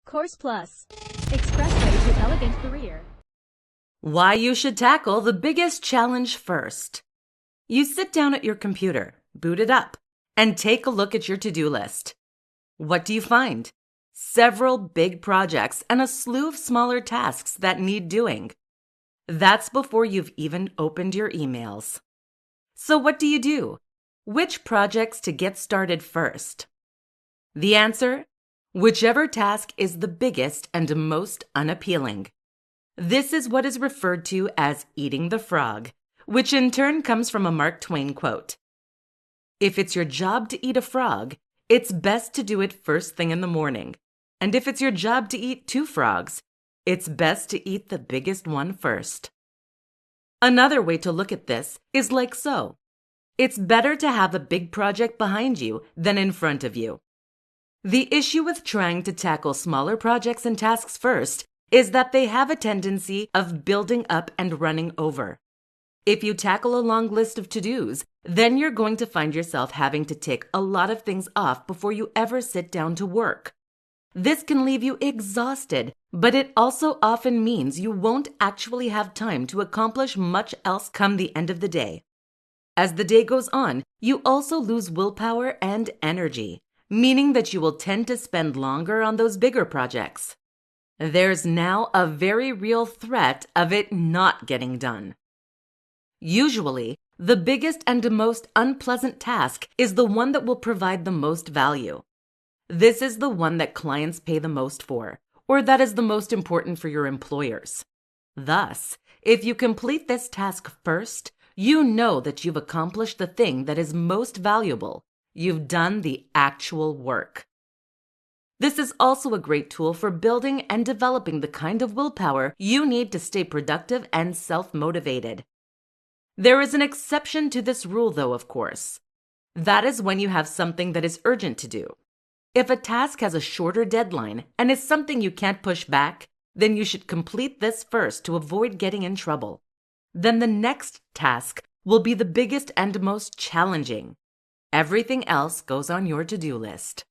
Course Plus. Expressway to elegant career. Why you should tackle the biggest challenge first. You sit down at your computer, boot it up, and take a look at your to-do list. What do you find? Several big projects and a slew of smaller tasks that need doing. That's before you've even opened your emails. So what do? Which projects to get started first? The answer? Whichever task is the biggest and most unappealing. This is what is referred to as eating the frog, which in turn comes from a Mark Twain quote. If it's your job to eat a frog, it's best to do it first thing in the morning. And if it's your job to eat two frogs, it's best to eat the biggest one first. Another way to look at this is like so. It's better to have a big project behind you than in front of you. The issue with trying to tackle smaller projects and tasks first is that they have a tendency of building up and running over. If you tackle a long list of to-dos, then you're going to find yourself having to tick a lot of things off before you ever sit down to work. This can leave you exhausted, but it also often means you won't actually have time to accomplish much else come the end of the day. As the day goes on, you also lose willpower and energy, meaning that you will tend to spend longer on those bigger projects. There's now a very real threat of it not getting done. Usually, the biggest and most unpleasant task is the one that will provide the most value. This is the one that clients pay the most for, or that is the most important for your employers. Thus, if you complete this task first, you know that you've accomplished the thing that is most valuable. You've done the actual work. This is also a great tool for building and developing the kind of willpower you need to stay productive and self-motivated. There is an exception to this rule, though, of course. That is when you have something that is urgent to do. If a task has a shorter deadline and is something you can't push back, then you should complete this first to avoid getting in trouble. Then the next task will be the biggest and most challenging. Everything else goes on your to-do list.